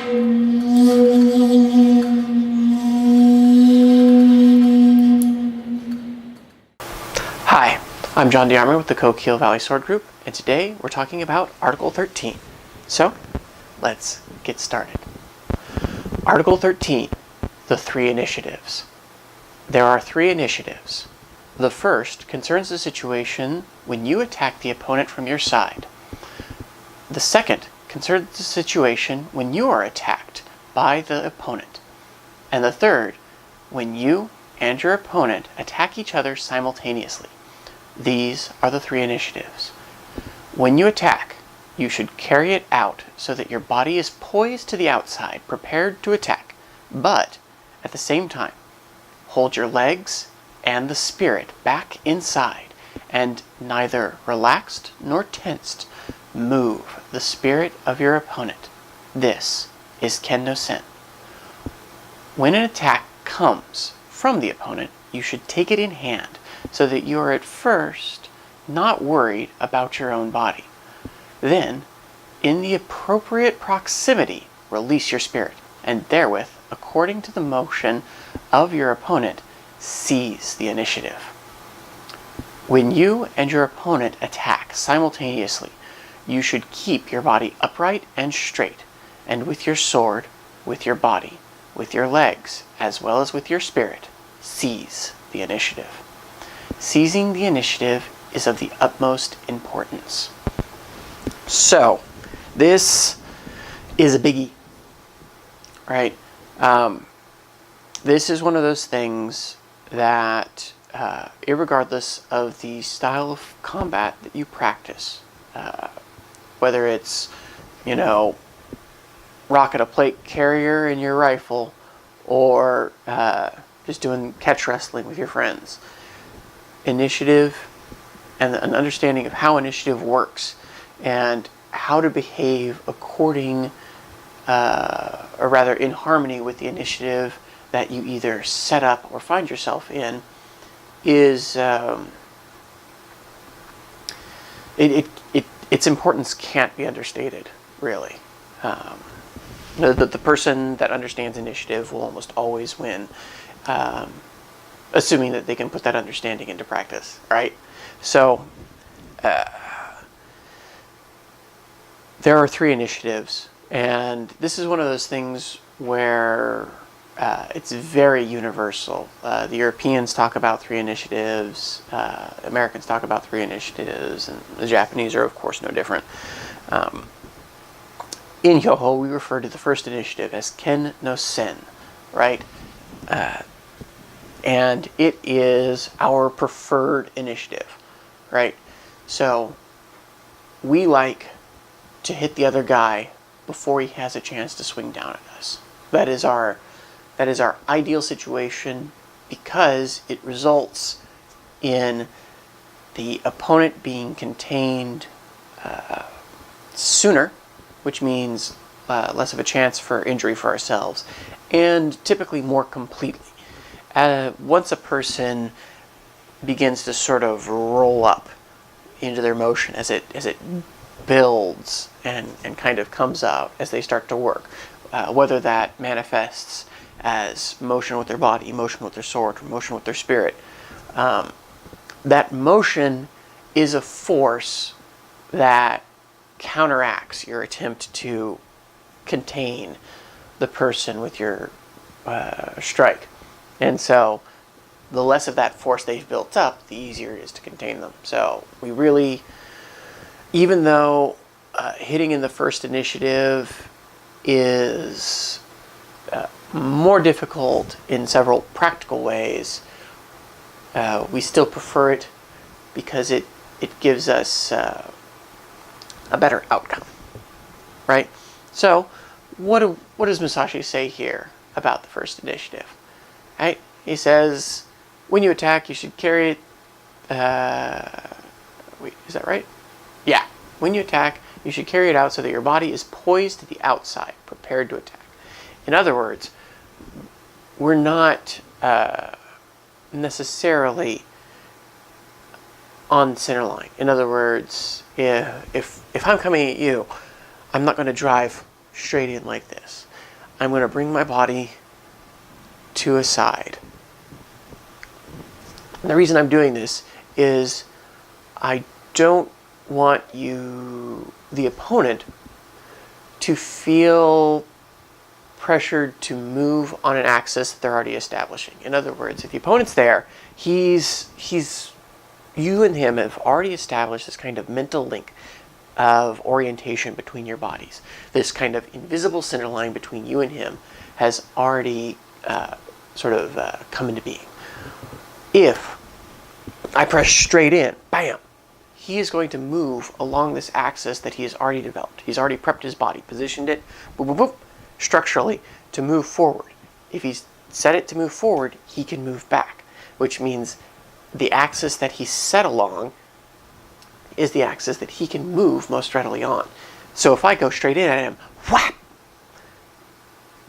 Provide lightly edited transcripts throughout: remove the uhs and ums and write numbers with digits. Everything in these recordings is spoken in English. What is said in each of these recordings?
Hi, I'm John DeArmour with the Coquille Valley Sword Group, and today we're talking about Article 13. So, let's get started. Article 13, the three initiatives. There are three initiatives. The first concerns the situation when you attack the opponent from your side. The second concerns the situation when you are attacked by the opponent. And the third, when you and your opponent attack each other simultaneously. These are the three initiatives. When you attack, you should carry it out so that your body is poised to the outside, prepared to attack, but at the same time, hold your legs and the spirit back inside, and neither relaxed nor tensed, move the spirit of your opponent. This is Ken-no-sen. When an attack comes from the opponent, you should take it in hand so that you are at first not worried about your own body. Then, in the appropriate proximity, release your spirit, and therewith, according to the motion of your opponent, seize the initiative. When you and your opponent attack simultaneously, you should keep your body upright and straight, and with your sword, with your body, with your legs, as well as with your spirit, seize the initiative. Seizing the initiative is of the utmost importance. So, this is a biggie, right? This is one of those things that, irregardless of the style of combat that you practice, whether it's, rocking a plate carrier in your rifle, or just doing catch wrestling with your friends, initiative and an understanding of how initiative works and how to behave according, or rather in harmony with the initiative that you either set up or find yourself in, is its importance can't be understated, really. The person that understands initiative will almost always win, assuming that they can put that understanding into practice, right? So, there are three initiatives, and this is one of those things where it's very universal. The Europeans talk about three initiatives, Americans talk about three initiatives, and the Japanese are, of course, no different. In Hyoho, we refer to the first initiative as Ken-no-sen, right? And it is our preferred initiative, right? So we like to hit the other guy before he has a chance to swing down at us. That is our ideal situation, because it results in the opponent being contained sooner, which means less of a chance for injury for ourselves, and typically more completely. Once a person begins to sort of roll up into their motion as it builds and kind of comes out as they start to work, whether that manifests as motion with their body, motion with their sword, or motion with their spirit, that motion is a force that counteracts your attempt to contain the person with your strike. And so the less of that force they've built up, the easier it is to contain them. So we really, even though hitting in the first initiative is more difficult in several practical ways, we still prefer it because it gives us a better outcome, right? So what does Musashi say here about the first initiative? Right? He says, when you attack, you should carry it. Wait, is that right? Yeah. When you attack, you should carry it out so that your body is poised to the outside, prepared to attack. In other words, we're not necessarily on center line. In other words, if I'm coming at you, I'm not going to drive straight in like this. I'm going to bring my body to a side. And the reason I'm doing this is I don't want you, the opponent, to feel pressured to move on an axis that they're already establishing. In other words, if the opponent's there, you and him have already established this kind of mental link of orientation between your bodies. This kind of invisible center line between you and him has already come into being. If I press straight in, bam, he is going to move along this axis that he has already developed. He's already prepped his body, positioned it, boop, boop, boop, structurally to move forward. If he's set it to move forward, he can move back, which means the axis that he's set along is the axis that he can move most readily on. So if I go straight in at him, whap,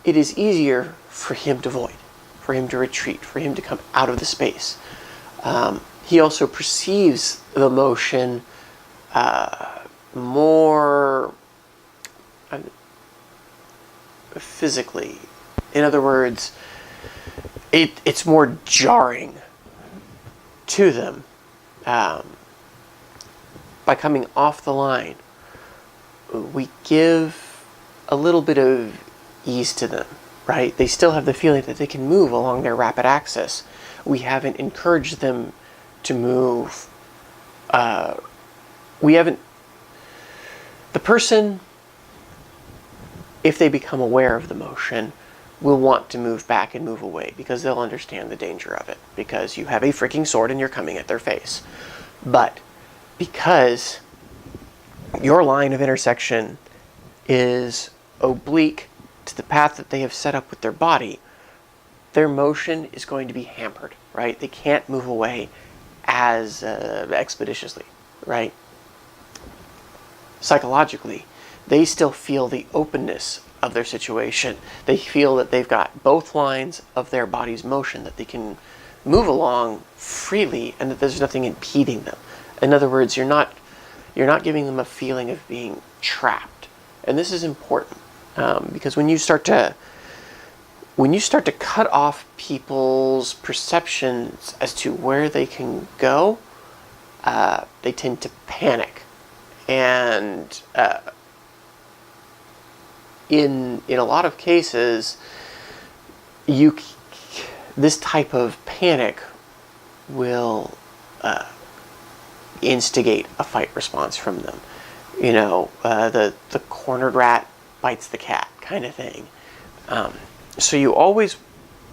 it is easier for him to void, for him to retreat, for him to come out of the space. He also perceives the motion more physically. In other words, it's more jarring to them. By coming off the line, we give a little bit of ease to them, right? They still have the feeling that they can move along their rapid axis. We haven't encouraged them to move. The person, if they become aware of the motion, will want to move back and move away because they'll understand the danger of it, because you have a freaking sword and you're coming at their face. But because your line of intersection is oblique to the path that they have set up with their body, their motion is going to be hampered, right? They can't move away as expeditiously, right? Psychologically, they still feel the openness of their situation. They feel that they've got both lines of their body's motion, that they can move along freely and that there's nothing impeding them. In other words, you're not giving them a feeling of being trapped. And this is important because when you start to cut off people's perceptions as to where they can go, they tend to panic. And in a lot of cases, this type of panic will instigate a fight response from them. You know, the cornered rat bites the cat kind of thing. So you always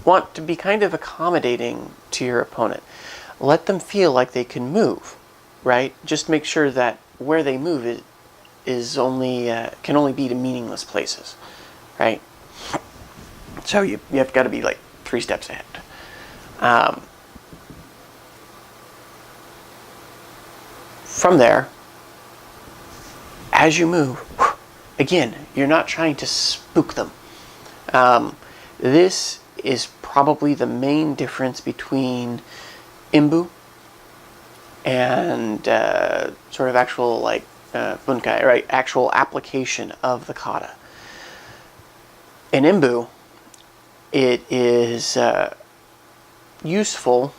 want to be kind of accommodating to your opponent. Let them feel like they can move, right? Just make sure that where they move can only be to meaningless places, right? So you have got to be like 3 steps ahead. From there, as you move, again, you're not trying to spook them. This is probably the main difference between imbu and sort of actual bunkai, right? Actual application of the kata. In imbu, it is useful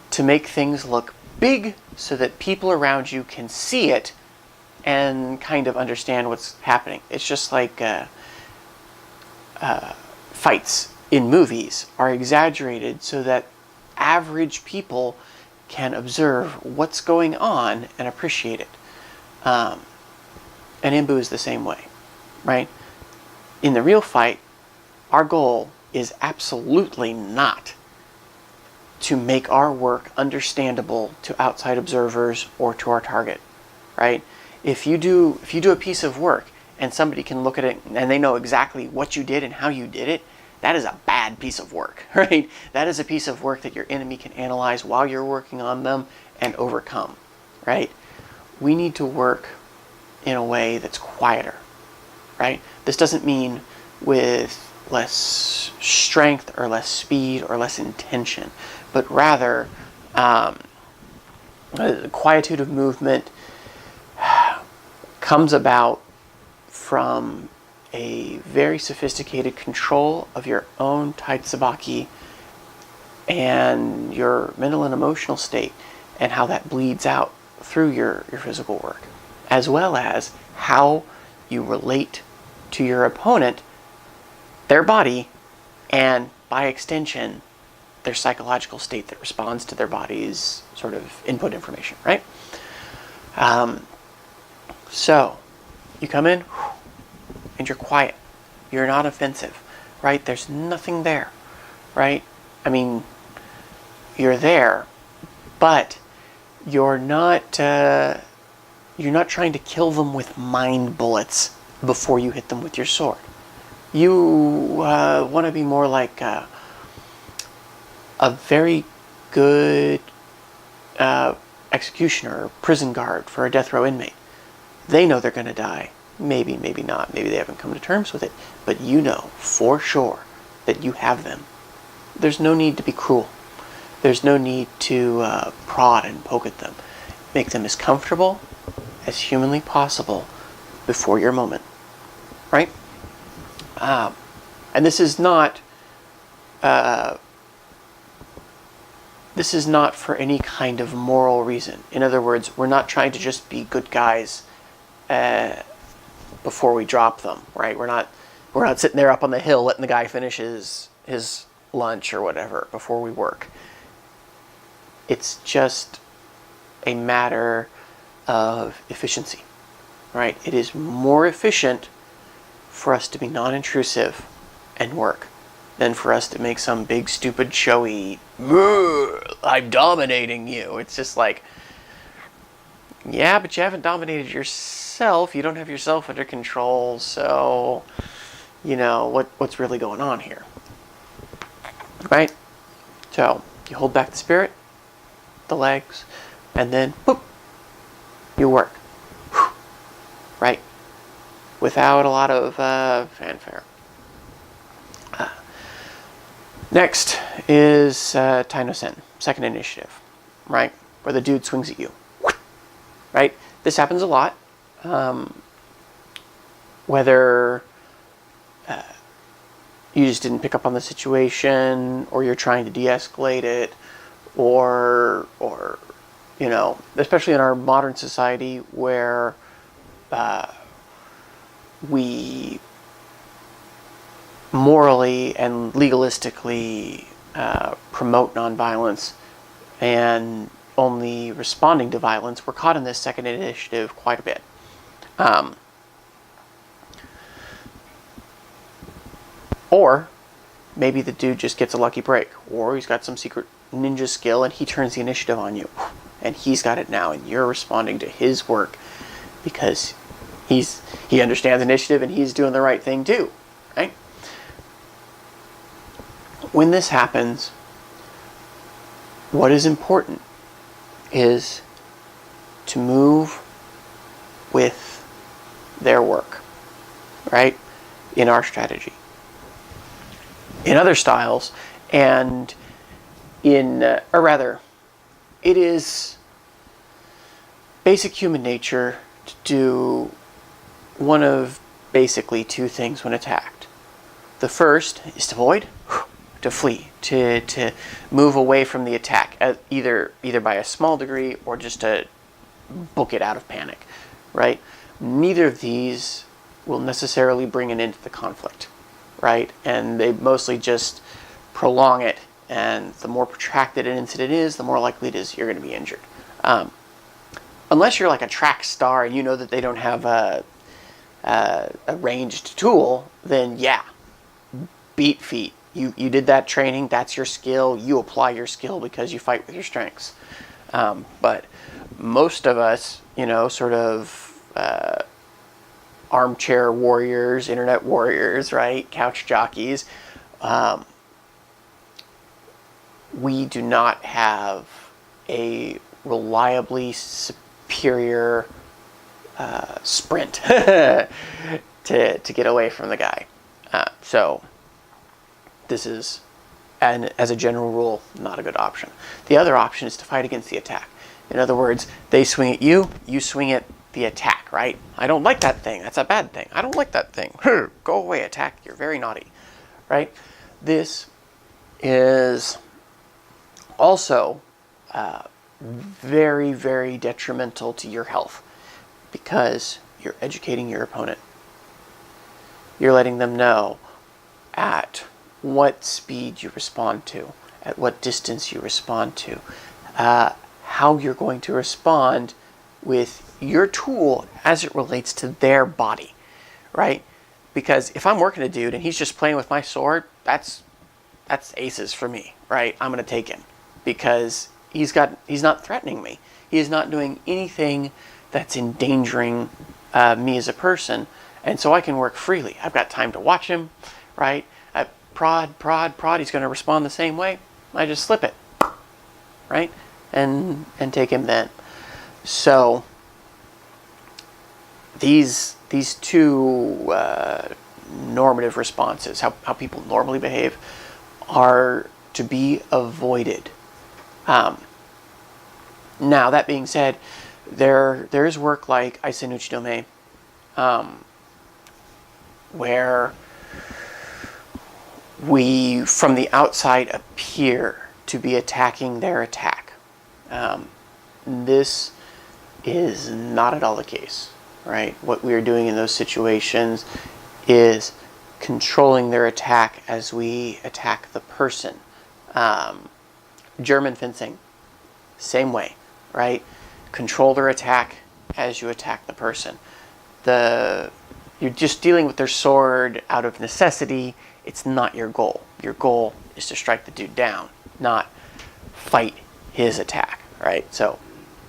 to make things look big so that people around you can see it and kind of understand what's happening. It's just like fights in movies are exaggerated so that average people can observe what's going on and appreciate it. And imbu is the same way, right? In the real fight, our goal is absolutely not to make our work understandable to outside observers or to our target, right? If you do a piece of work and somebody can look at it and they know exactly what you did and how you did it, that is a bad piece of work, right? That is a piece of work that your enemy can analyze while you're working on them and overcome, right? We need to work in a way that's quieter, right? This doesn't mean with less strength or less speed or less intention, but rather quietude of movement comes about from a very sophisticated control of your own taitsubaki and your mental and emotional state, and how that bleeds out through your physical work, as well as how you relate to your opponent, their body, and by extension, their psychological state that responds to their body's sort of input information, right? So, you come in, and you're quiet. You're not offensive, right? There's nothing there, right? I mean, you're there, but you're not trying to kill them with mind bullets before you hit them with your sword. You want to be more like a very good executioner or prison guard for a death row inmate. They know they're going to die. Maybe, maybe not. Maybe they haven't come to terms with it. But you know for sure that you have them. There's no need to be cruel. There's no need to prod and poke at them. Make them as comfortable as humanly possible before your moment. Right? And this is not for any kind of moral reason. In other words, we're not trying to just be good guys before we drop them, right? We're not sitting there up on the hill letting the guy finish his lunch or whatever before we work. It's just a matter of efficiency, right? It is more efficient for us to be non-intrusive and work than for us to make some big, stupid, showy, I'm dominating you. It's just like, yeah, but you haven't dominated yourself. You don't have yourself under control. So, you know, what's really going on here? Right? So, you hold back the spirit, the legs, and then, boop, you work. Right? Without a lot of fanfare. Next is Ken-no-sen, second initiative, right? Where the dude swings at you, right? This happens a lot. Whether you just didn't pick up on the situation, or you're trying to de-escalate it, or you know, especially in our modern society where we morally and legalistically promote nonviolence and only responding to violence, we're caught in this second initiative quite a bit. Or maybe the dude just gets a lucky break, or he's got some secret ninja skill and he turns the initiative on you, and he's got it now, and you're responding to his work because he understands initiative and he's doing the right thing too, right? When this happens, what is important is to move with their work, right? In our strategy. In other styles, and or rather, it is basic human nature to do one of basically two things when attacked. The first is to avoid, to flee, to move away from the attack, either by a small degree or just to book it out of panic, right? Neither of these will necessarily bring an end to the conflict, right? And they mostly just prolong it, and the more protracted an incident is, the more likely it is you're going to be injured. Unless you're like a track star and you know that they don't have a ranged tool, then yeah, beat feet. You did that training, that's your skill, you apply your skill because you fight with your strengths. But most of us, you know, sort of armchair warriors, internet warriors, right, couch jockeys, we do not have a reliably superior sprint to get away from the guy. So this is, and as a general rule, not a good option. The other option is to fight against the attack. In other words, they swing at you, you swing at the attack, right? I don't like that thing. That's a bad thing. I don't like that thing. Go away, attack. You're very naughty, right? This is also very, very detrimental to your health because you're educating your opponent. You're letting them know at what speed you respond to, at what distance you respond to, how you're going to respond with your tool as it relates to their body, right? Because if I'm working a dude and he's just playing with my sword, that's aces for me, right? I'm going to take him because he's not threatening me. He is not doing anything that's endangering me as a person, and so I can work freely. I've got time to watch him, right? I prod. He's going to respond the same way. I just slip it, right? And take him then. So these two normative responses, how people normally behave, are to be avoided. Now, that being said, there is work like Aisen Uchidome, where we, from the outside, appear to be attacking their attack. This is not at all the case, right? What we are doing in those situations is controlling their attack as we attack the person. German fencing, same way, right? Control their attack as you attack the person. You're just dealing with their sword out of necessity. It's not your goal. Your goal is to strike the dude down, not fight his attack, right? So,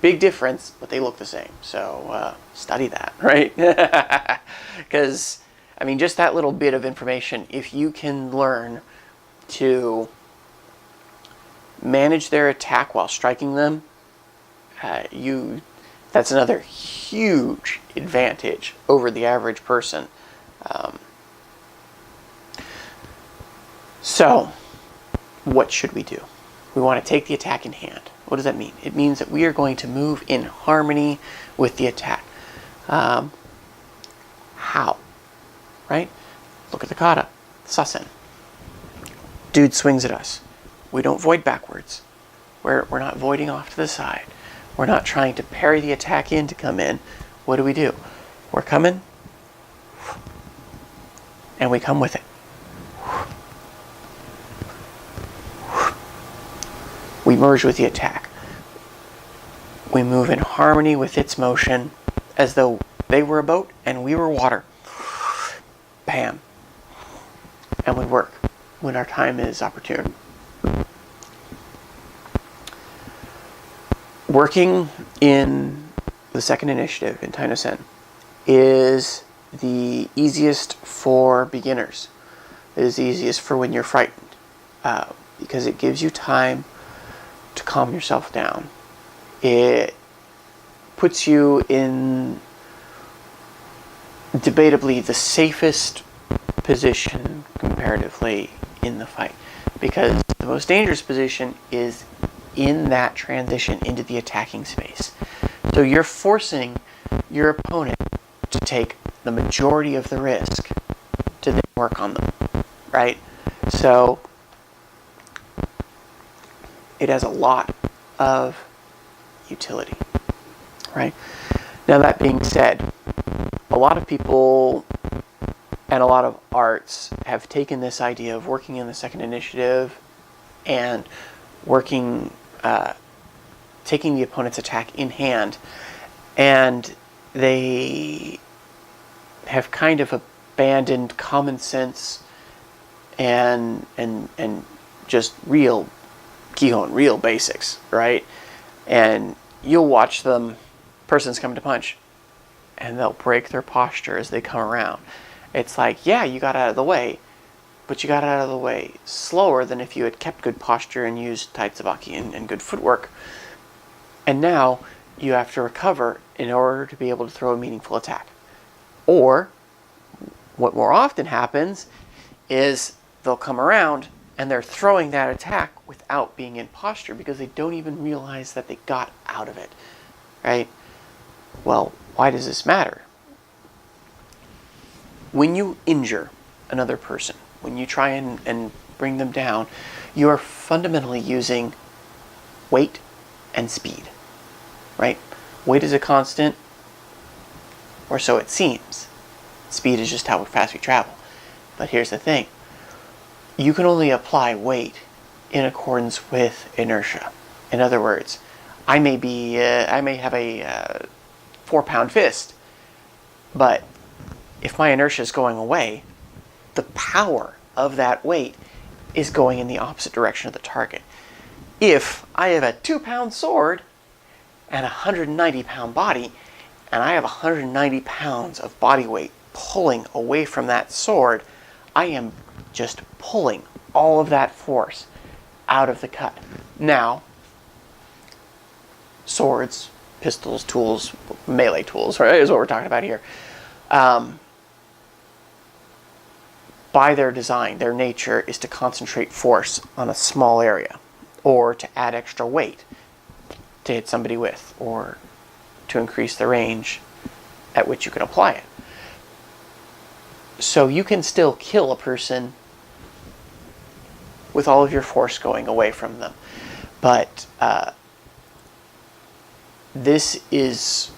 big difference, but they look the same. So, study that, right? Because, I mean, just that little bit of information, if you can learn to manage their attack while striking them, that's another huge advantage over the average person. So, what should we do? We want to take the attack in hand. What does that mean? It means that we are going to move in harmony with the attack. How? Right? Look at the kata, sasen. Dude swings at us. We don't void backwards. We're not voiding off to the side. We're not trying to parry the attack in to come in. What do? We're coming, and we come with it. We merge with the attack. We move in harmony with its motion as though they were a boat and we were water. Bam. And we work when our time is opportune. Working in the second initiative in Ken-no-sen is the easiest for beginners. It is the easiest for when you're frightened because it gives you time to calm yourself down. It puts you in debatably the safest position comparatively in the fight, because the most dangerous position is in that transition into the attacking space. So you're forcing your opponent to take the majority of the risk to then work on them, right? So it has a lot of utility, right? Now, that being said, a lot of people and a lot of arts have taken this idea of working in the second initiative and working, taking the opponent's attack in hand, and they have kind of abandoned common sense and just real Kihon, real basics, right? And you'll watch them, person's coming to punch, and they'll break their posture as they come around. It's like, yeah, you got out of the way, but you got out of the way slower than if you had kept good posture and used taitsubaki and good footwork. And now you have to recover in order to be able to throw a meaningful attack. Or, what more often happens is they'll come around and they're throwing that attack without being in posture because they don't even realize that they got out of it, right? Well, Why does this matter? When you injure another person, when you try and bring them down, you are fundamentally using weight and speed, right? Weight is a constant, or so it seems. Speed is just how fast we travel. But here's the thing. You can only apply weight in accordance with inertia. In other words, I may have a 4-pound fist, but if my inertia is going away, the power of that weight is going in the opposite direction of the target. If I have a 2-pound sword and a 190-pound body, and I have 190 pounds of body weight pulling away from that sword, I am just pulling all of that force out of the cut. Now, swords, pistols, tools, melee tools, right, is what we're talking about here. By their design, their nature is to concentrate force on a small area, or to add extra weight to hit somebody with, or to increase the range at which you can apply it. So you can still kill a person with all of your force going away from them. But this is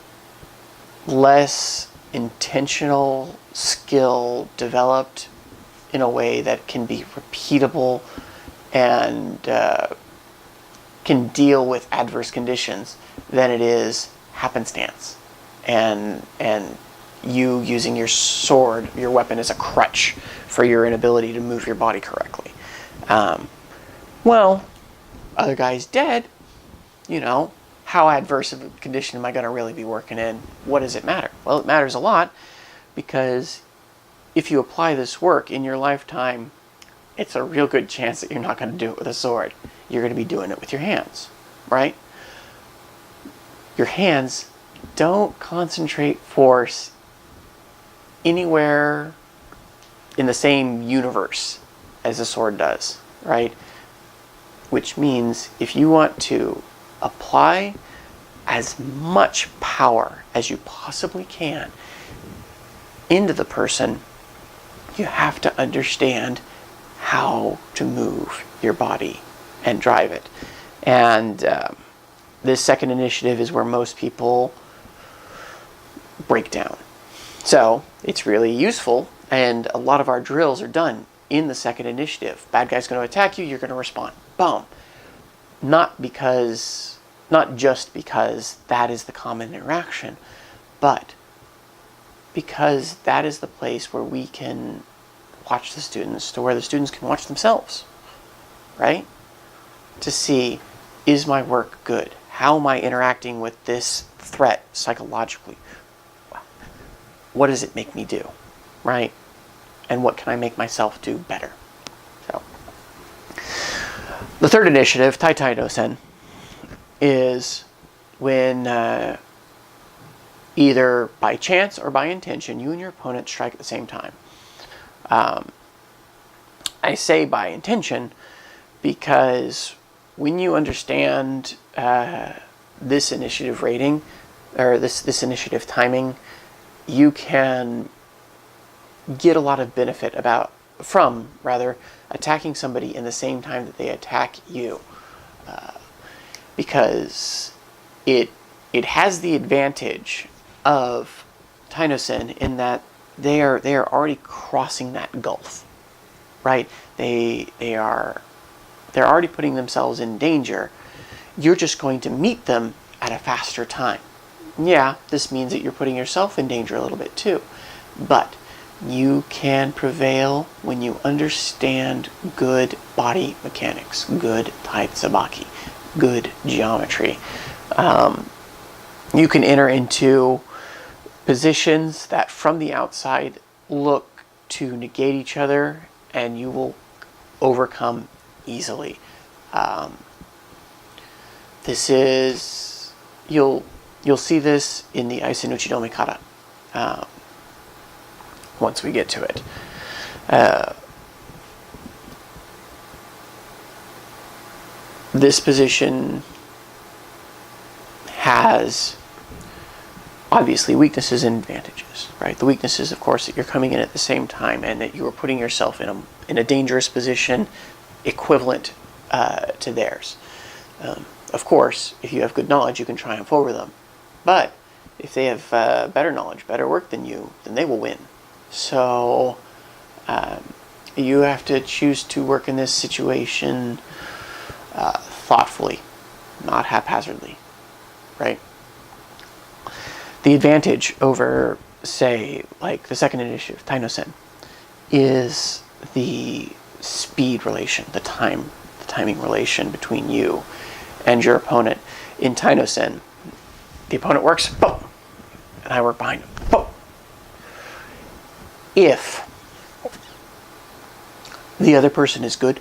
less intentional skill developed in a way that can be repeatable and can deal with adverse conditions than it is happenstance and you using your sword, your weapon, as a crutch for your inability to move your body correctly. Well, other guy's dead, you know, how adverse of a condition am I going to really be working in? What does it matter? Well, it matters a lot, because if you apply this work in your lifetime, it's a real good chance that you're not going to do it with a sword. You're going to be doing it with your hands, right? Your hands don't concentrate force anywhere in the same universe as a sword does, right? Which means if you want to apply as much power as you possibly can into the person, you have to understand how to move your body and drive it. And this second initiative is where most people break down. So it's really useful, and a lot of our drills are done in the second initiative. Bad guy's going to attack you, you're going to respond. Boom. Not just because that is the common interaction, but because that is the place where we can watch the students, to where the students can watch themselves, right? To see, is my work good? How am I interacting with this threat psychologically? What does it make me do, right? And what can I make myself do better? So, the third initiative, Ken-no-sen, is when either by chance or by intention, you and your opponent strike at the same time. I say by intention because when you understand this initiative rating, or this initiative timing, you can get a lot of benefit from attacking somebody in the same time that they attack you, because it has the advantage of Ken-no-sen in that they are already crossing that gulf, right? They're already putting themselves in danger. You're just going to meet them at a faster time. Yeah, this means that you're putting yourself in danger a little bit too, but you can prevail when you understand good body mechanics, good taitsubaki, good geometry. You can enter into positions that from the outside look to negate each other, and you will overcome easily. This is, you'll see this in the Aisen Uchidomi Kata once we get to it. This position has obviously weaknesses and advantages, right? The weakness is, of course, that you're coming in at the same time and that you are putting yourself in a dangerous position equivalent to theirs. Of course, if you have good knowledge, you can triumph over them. But if they have better knowledge, better work than you, then they will win. So you have to choose to work in this situation thoughtfully, not haphazardly, right? The advantage over, say, like the second initiative, Ken-no-sen, is the speed relation, the timing relation between you and your opponent. In Ken-no-sen, the opponent works, boom, and I work behind him, boom. If the other person is good,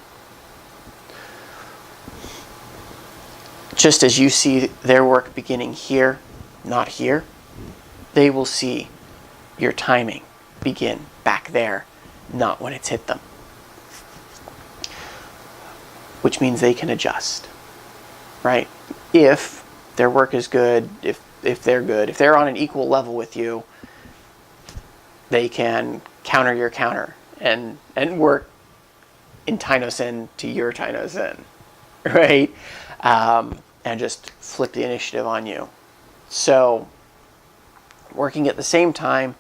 just as you see their work beginning here, not here, they will see your timing begin back there, not when it's hit them. Which means they can adjust, right? If their work is good, if they're good, if they're on an equal level with you, they can counter your counter and work in Ken-no-sen to your Ken-no-sen, right? And just flip the initiative on you. So, working at the same time,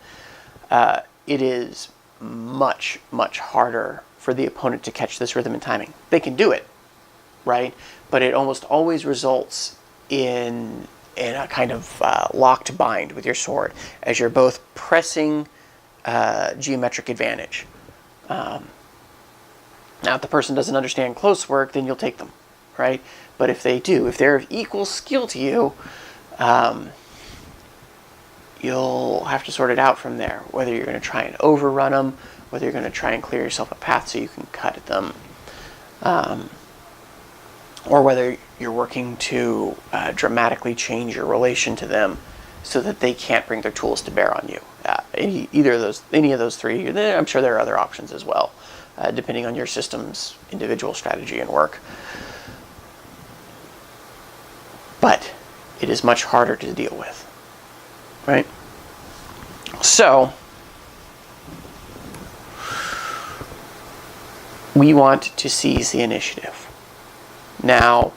it is much, much harder for the opponent to catch this rhythm and timing. They can do it, right? But it almost always results in a kind of locked bind with your sword, as you're both pressing geometric advantage. Now, if the person doesn't understand close work, then you'll take them, right? But if they do, if they're of equal skill to you, you'll have to sort it out from there, whether you're going to try and overrun them, whether you're going to try and clear yourself a path so you can cut at them, or whether you're working to dramatically change your relation to them so that they can't bring their tools to bear on you. Any of those three, I'm sure there are other options as well, depending on your system's individual strategy and work. But it is much harder to deal with, right? So, we want to seize the initiative. Now,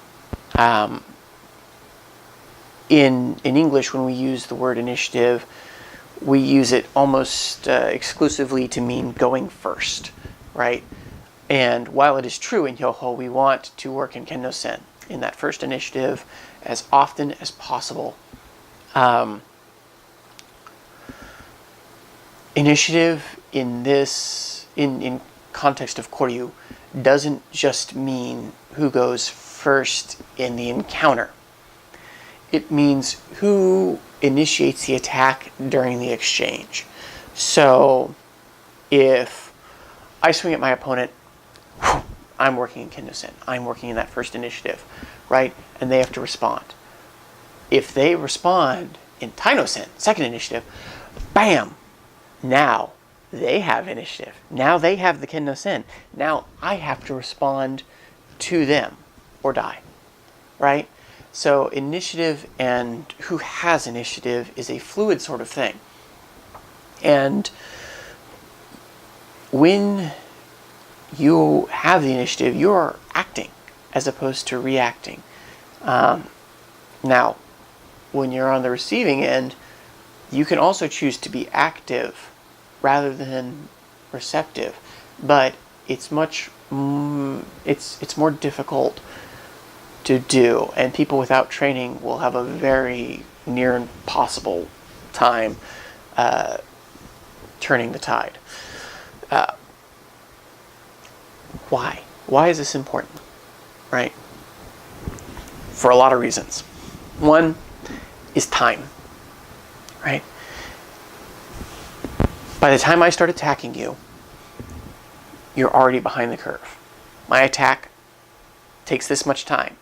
in English, when we use the word initiative, we use it almost exclusively to mean going first, right? And while it is true in Hyoho, we want to work in Ken-no-sen in that first initiative as often as possible. Initiative in context of Koryu doesn't just mean who goes first in the encounter. It means who initiates the attack during the exchange. So if I swing at my opponent, I'm working in Ken-no-sen. I'm working in that first initiative, right? And they have to respond. If they respond in Ken-no-sen, second initiative, bam! Now they have initiative. Now they have the Ken-no-sen. Now I have to respond to them or die, right? So initiative and who has initiative is a fluid sort of thing. And when you have the initiative, you're acting as opposed to reacting. Now, when you're on the receiving end, you can also choose to be active rather than receptive, but it's much it's more difficult to do, and people without training will have a very near impossible time turning the tide. Why? Why is this important? Right? For a lot of reasons. One is time. Right? By the time I start attacking you, you're already behind the curve. My attack takes this much time.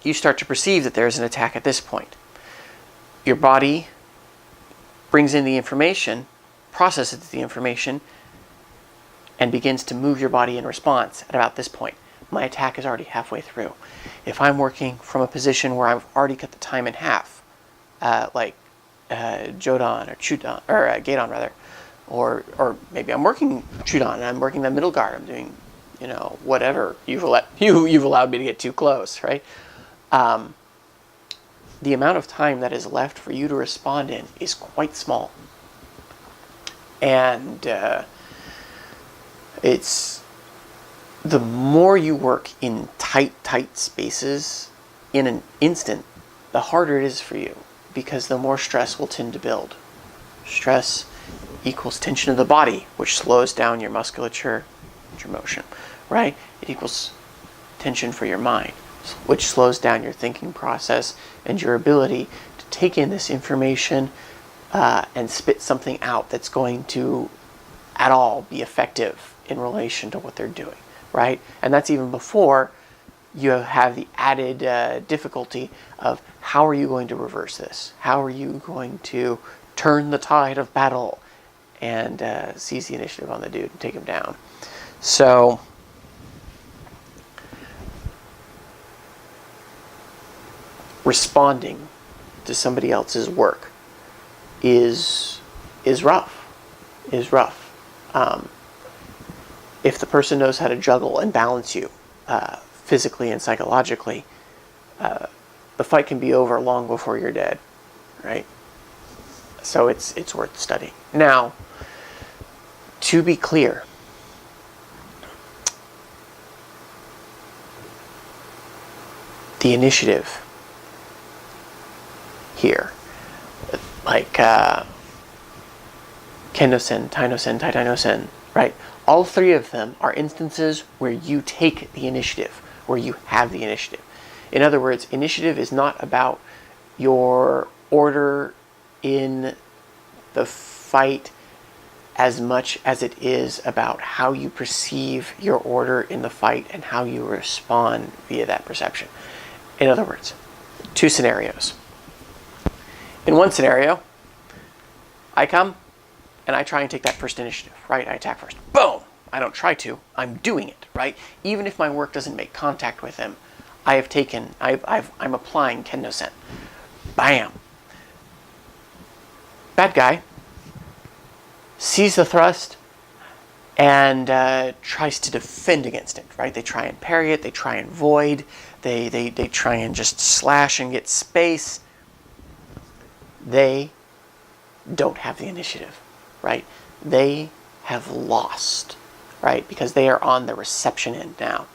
You start to perceive that there's an attack at this point. Your body brings in the information, processes the information, and begins to move your body in response at about this point. My attack is already halfway through. If I'm working from a position where I've already cut the time in half, like Jodan or Chudan, or Gaidon rather, or maybe I'm working Chudan and I'm working the middle guard. I'm doing, whatever you've allowed me to get too close, right? The amount of time that is left for you to respond in is quite small, and it's the more you work in tight spaces in an instant, the harder it is for you, because the more stress will tend to build. Stress equals tension of the body, which slows down your musculature, your motion, right? It equals tension for your mind, which slows down your thinking process and your ability to take in this information and spit something out that's going to at all be effective in relation to what they're doing, right? And that's even before you have the added difficulty of how are you going to reverse this? How are you going to turn the tide of battle and seize the initiative on the dude and take him down? So responding to somebody else's work is rough. If the person knows how to juggle and balance you physically and psychologically, the fight can be over long before you're dead, right? So it's worth studying. Now, to be clear, the initiative here, like Ken-no-sen, Tai-no-sen, Tai-Tai-no-sen, right? All three of them are instances where you take the initiative, where you have the initiative. In other words, initiative is not about your order in the fight as much as it is about how you perceive your order in the fight and how you respond via that perception. In other words, two scenarios. In one scenario, I come and I try and take that first initiative, right? I attack first. Boom! I don't try to. I'm doing it, right? Even if my work doesn't make contact with him, I'm applying Ken-no-sen. Bam! Bad guy sees the thrust and tries to defend against it, right? They try and parry it. They try and void. They try and just slash and get space. They don't have the initiative, right? They have lost, right? Because they are on the reception end now,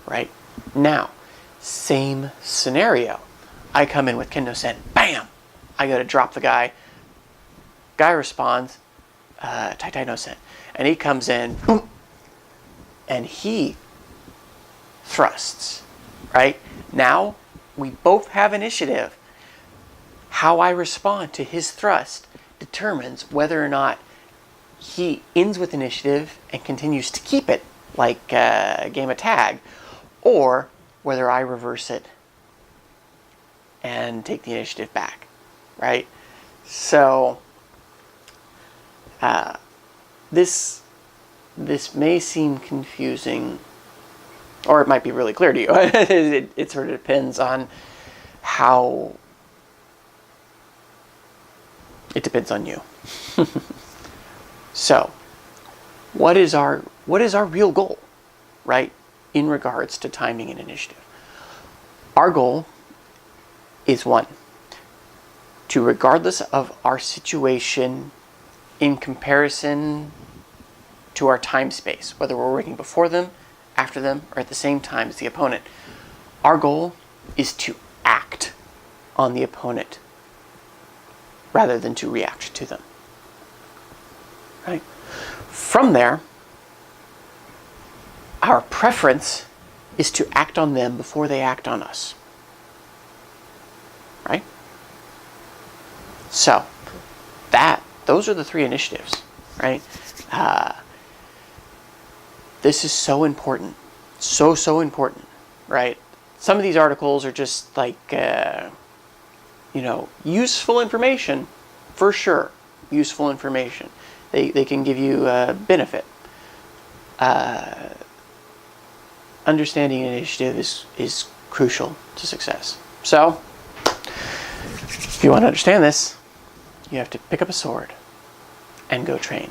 right? Now, same scenario. I come in with Ken-no-sen. Bam! I go to drop the guy. Guy responds, Tai-Tai-no-sen. And he comes in, boom, and he thrusts, right? Now, we both have initiative. How I respond to his thrust determines whether or not he ends with initiative and continues to keep it, like a game of tag, or whether I reverse it and take the initiative back, right? So this may seem confusing, or it might be really clear to you. It sort of depends on how. It depends on you. So, what is our real goal, right, in regards to timing and initiative? Our goal is one, to, regardless of our situation in comparison to our time space, whether we're working before them, after them, or at the same time as the opponent, our goal is to act on the opponent rather than to react to them. Right? From there, our preference is to act on them before they act on us. Right? So, those are the three initiatives, right? This is so important. So important, right? Some of these articles are just like, useful information, for sure. Useful information. They can give you benefit. Understanding initiative is crucial to success. So, if you want to understand this, you have to pick up a sword and go train.